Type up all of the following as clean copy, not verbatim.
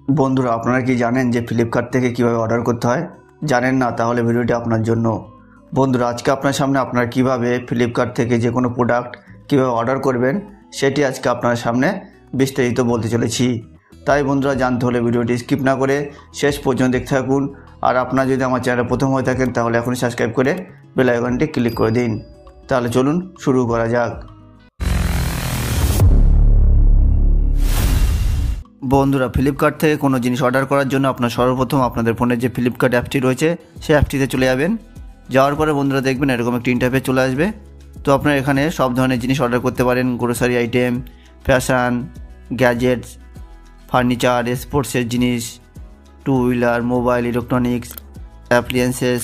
বন্ধুরা, আপনারা কি জানেন যে ফ্লিপকার্ট থেকে কিভাবে অর্ডার করতে হয়? জানেন না? তাহলে ভিডিওটি আপনার জন্য। বন্ধুরা, আজকে আপনার সামনে আপনারা কিভাবে ফ্লিপকার্ট থেকে যে কোনো প্রোডাক্ট কিভাবে অর্ডার করবেন সেটি আজকে আপনার সামনে বিস্তারিত বলতে চলেছি। তাই বন্ধুরা, জানতে হলে ভিডিওটি স্কিপ না করে শেষ পর্যন্ত দেখতে থাকুন। আর আপনারা যদি আমার চ্যানেলে প্রথম হয়ে থাকেন তাহলে এখনই সাবস্ক্রাইব করে বেল আইকনটি ক্লিক করে দিন। তাহলে চলুন শুরু করা যাক। বন্ধুরা, ফ্লিপকার্ট থেকে কোনো জিনিস অর্ডার করার জন্য আপনার সর্বপ্রথম আপনাদের ফোনের যে ফ্লিপকার্ট অ্যাপটি রয়েছে সেই অ্যাপটিতে চলে যাবেন। যাওয়ার পরে বন্ধুরা দেখবেন এরকম একটি ইন্টারফেস চলে আসবে। তো আপনারা এখানে সব ধরনের জিনিস অর্ডার করতে পারেন, grocery item, fashion, gadgets, furniture, স্পোর্টসের জিনিস, টু হুইলার, মোবাইল, ইলেকট্রনিক্স, অ্যাপ্লিয়েন্সেস,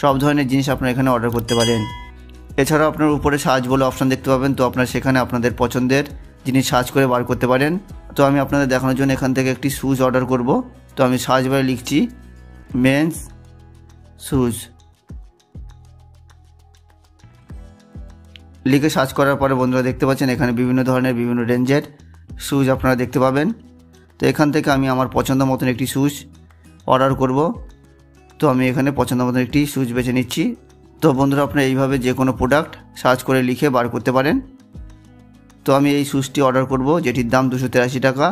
সব ধরনের জিনিস আপনারা এখানে অর্ডার করতে পারেন। এছাড়াও আপনার উপরে সার্চ বলে অপশান দেখতে পাবেন। তো আপনারা সেখানে আপনাদের পছন্দের জিনিস সার্চ করে বার করতে পারেন। তো আমি আপনাদের দেখানোর জন্য এখান থেকে একটি শ্যুজ অর্ডার করব। তো আমি সার্চ বারে লিখছি মেন্স শ্যুজ। লিখে সার্চ করার পরে বন্ধুরা দেখতে পাচ্ছেন এখানে বিভিন্ন ধরনের বিভিন্ন রেঞ্জের শ্যুজ আপনারা দেখতে পাবেন। তো এখান থেকে আমি আমার পছন্দ মতন একটি শ্যুজ অর্ডার করব। তো আমি এখানে পছন্দ মতন একটি শ্যুজ বেছে নিচ্ছি। তো বন্ধুরা, আপনারা এইভাবে যে কোনো প্রোডাক্ট সার্চ করে লিখে বার করতে পারেন। তো আমি এই শ্যুজটি অর্ডার করব, যেটির দাম 283 টাকা।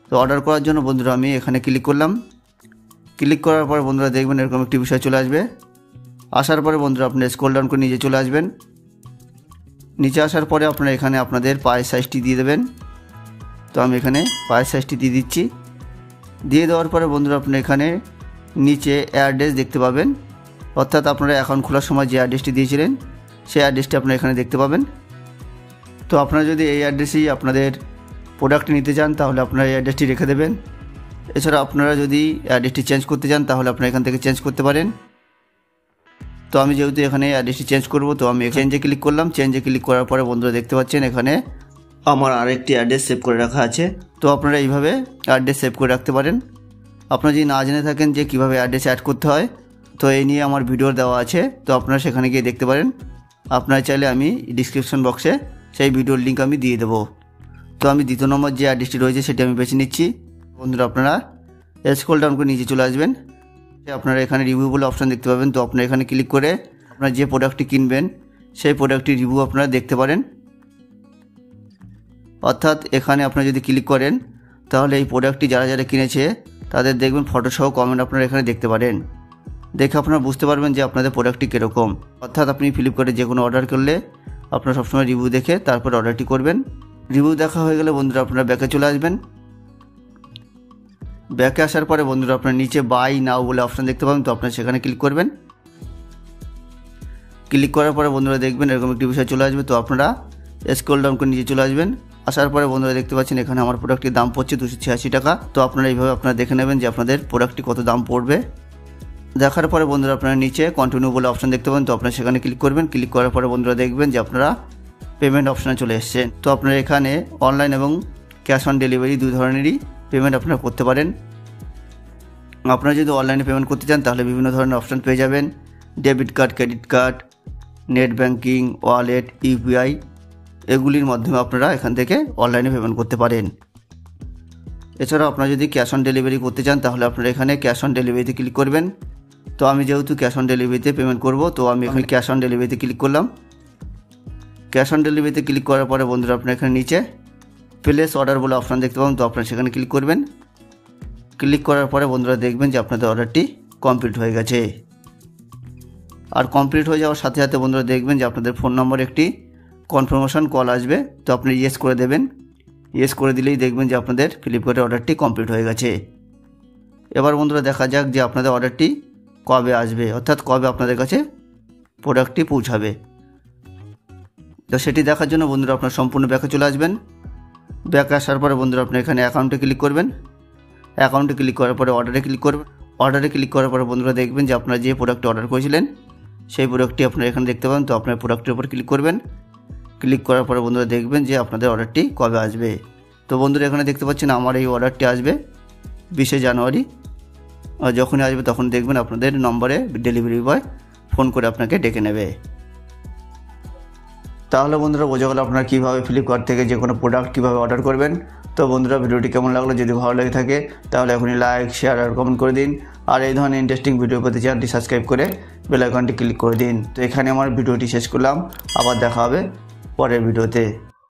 তো অর্ডার করার জন্য বন্ধুরা আমি এখানে ক্লিক করলাম। ক্লিক করার পরে বন্ধুরা দেখবেন এরকম একটি বিষয় চলে আসবে। আসার পরে বন্ধুরা আপনি স্ক্রল ডাউন করে নিচে চলে আসবেন। নিচে আসার পরে আপনারা এখানে আপনাদের পায়ের সাইজটি দিয়ে দেবেন। তো আমি এখানে পায়ের সাইজটি দিয়ে দিচ্ছি। দিয়ে দেওয়ার পরে বন্ধুরা আপনি এখানে নিচে অ্যাড্রেস দেখতে পাবেন, অর্থাৎ আপনারা অ্যাকাউন্ট খোলার সময় যে অ্যাড্রেসটি দিয়েছিলেন সেই অ্যাড্রেসটি আপনারা এখানে দেখতে পাবেন। তো আপনারা যদি এই অ্যাড্রেসেই আপনাদের প্রোডাক্ট নিতে চান তাহলে আপনারা এই অ্যাড্রেসটি রেখে দেবেন। এছাড়া আপনারা যদি অ্যাড্রেসটি চেঞ্জ করতে চান তাহলে আপনারা এখান থেকে চেঞ্জ করতে পারেন। তো আমি যেহেতু এখানে অ্যাড্রেসটি চেঞ্জ করব, তো আমি চেঞ্জে ক্লিক করলাম। চেঞ্জে ক্লিক করার পরে বন্ধুরা দেখতে পাচ্ছেন এখানে আমার আরেকটি অ্যাড্রেস সেভ করে রাখা আছে। তো আপনারা এইভাবে অ্যাড্রেস সেভ করে রাখতে পারেন। আপনারা যদি না জেনে থাকেন যে কীভাবে অ্যাড্রেস অ্যাড করতে হয়, তো এই নিয়ে আমার ভিডিও দেওয়া আছে। তো আপনারা সেখানে গিয়ে দেখতে পারেন। আপনারা চাইলে আমি ডিসক্রিপশন বক্সে সেই ভিডিওর লিঙ্ক আমি দিয়ে দেবো। তো আমি দ্বিতীয় নম্বর যে অ্যাড্রেসটি রয়েছে সেটি আমি বেছে নিচ্ছি। বন্ধুরা আপনারা স্ক্রল ডাউন করে নিচে চলে আসবেন। আপনারা এখানে রিভিউ বলে অপশান দেখতে পাবেন। তো আপনারা এখানে ক্লিক করে আপনারা যে প্রোডাক্টটি কিনবেন সেই প্রোডাক্টটির রিভিউ আপনারা দেখতে পারেন। অর্থাৎ এখানে আপনারা যদি ক্লিক করেন তাহলে এই প্রোডাক্টটি যারা যারা কিনেছে তাদের দেখবেন ফটোসহ কমেন্ট আপনারা এখানে দেখতে পারেন। দেখে আপনারা বুঝতে পারবেন যে আপনাদের প্রোডাক্টটি কীরকম। অর্থাৎ আপনি ফ্লিপকার্টে যে কোনো অর্ডার করলে আপনারা সবসময় রিভিউ দেখে তারপর অর্ডারটি করবেন। রিভিউ দেখা হয়ে গেলে বন্ধুরা আপনারা ব্যাকে চলে আসবেন। ব্যাকে আসার পরে বন্ধুরা আপনারা নিচে বাই নাও বলে অপশান দেখতে পাবেন। তো আপনারা সেখানে ক্লিক করবেন। ক্লিক করার পরে বন্ধুরা দেখবেন এরকম একটি বিষয় চলে আসবে। তো আপনারা স্ক্রল ডাউন করে নিচে চলে আসবেন। আসার পরে বন্ধুরা দেখতে পাচ্ছেন এখানে আমার প্রোডাক্টটির দাম পড়ছে 286 টাকা। তো আপনারা এইভাবে আপনারা দেখে নেবেন যে আপনাদের প্রোডাক্টটি কত দাম পড়বে। দেখার পরে বন্ধুরা আপনারা নিচে কন্টিনিউ বলে অপশান দেখতে পাবেন। তো আপনারা সেখানে ক্লিক করবেন। ক্লিক করার পরে বন্ধুরা দেখবেন যে আপনারা পেমেন্ট অপশানে চলে এসেছেন। তো আপনারা এখানে অনলাইন এবং ক্যাশ অন ডেলিভারি দুই ধরনেরই পেমেন্ট আপনারা করতে পারেন। আপনারা যদি অনলাইনে পেমেন্ট করতে চান তাহলে বিভিন্ন ধরনের অপশান পেয়ে যাবেন। Debit card, credit card, net banking, wallet, UPI, এগুলির মাধ্যমে আপনারা এখান থেকে অনলাইনে পেমেন্ট করতে পারেন। এছাড়াও আপনারা যদি ক্যাশ অন ডেলিভারি করতে চান তাহলে আপনারা এখানে ক্যাশ অন ডেলিভারিতে ক্লিক করবেন। তো আমি যেহেতু ক্যাশ অন ডেলিভারিতে পেমেন্ট করব, তো আমি এখানে ক্যাশ অন ডেলিভারিতে ক্লিক করলাম। ক্যাশ অন ডেলিভারিতে ক্লিক করার পরে বন্ধুরা আপনারা এখানে নিচে প্লেস অর্ডার বলে অপশান দেখতে পাবেন। তো আপনারা সেখানে ক্লিক করবেন। ক্লিক করার পরে বন্ধুরা দেখবেন যে আপনাদের অর্ডারটি কমপ্লিট হয়ে গেছে। আর কমপ্লিট হয়ে যাওয়ার সাথে সাথে বন্ধুরা দেখবেন যে আপনাদের ফোন নম্বরে একটি কনফার্মেশন কল আসবে। তো আপনি ইয়েস করে দেবেন। ইয়েস করে দিলেই দেখবেন যে আপনাদের ফ্লিপকার্টের অর্ডারটি কমপ্লিট হয়ে গেছে। এবার বন্ধুরা দেখা যাক যে আপনাদের অর্ডারটি কবে আসবে, অর্থাৎ কবে আপনাদের কাছে প্রোডাক্টটি পৌঁছাবে। তো সেটি দেখার জন্য বন্ধুরা আপনার সম্পূর্ণ ব্যাকে চলে আসবেন। ব্যাকে আসার পরে বন্ধুরা আপনি এখানে অ্যাকাউন্টে ক্লিক করবেন। অ্যাকাউন্টে ক্লিক করার পরে অর্ডারে ক্লিক করবেন। অর্ডারে ক্লিক করার পরে বন্ধুরা দেখবেন যে আপনারা যে প্রোডাক্টটি অর্ডার করেছিলেন সেই প্রোডাক্টটি আপনারা এখানে দেখতে পাবেন। তো আপনার প্রোডাক্টের উপর ক্লিক করবেন। ক্লিক করার পরে বন্ধুরা দেখবেন যে আপনাদের অর্ডারটি কবে আসবে। তো বন্ধুরা এখানে দেখতে পাচ্ছেন আমার এই অর্ডারটি আসবে 20 জানুয়ারি। আর যখনই আসবে তখন দেখবেন আপনাদের নম্বরে ডেলিভারি বয় ফোন করে আপনাকে ডেকে নেবে। তাহলে বন্ধুরা বোঝা গেল আপনারা কীভাবে ফ্লিপকার্ট থেকে যে কোনো প্রোডাক্ট কীভাবে অর্ডার করবেন। তো বন্ধুরা ভিডিওটি কেমন লাগলো, যদি ভালো লেগে থাকে তাহলে এখনই লাইক, শেয়ার আর কমেন্ট করে দিন। আর এই ধরনের ইন্টারেস্টিং ভিডিও পেতে চ্যানেলটি সাবস্ক্রাইব করে বেল আইকনটি ক্লিক করে দিন। তো এখানে আমার ভিডিওটি শেষ করলাম, আবার দেখা হবে পরের ভিডিওতে।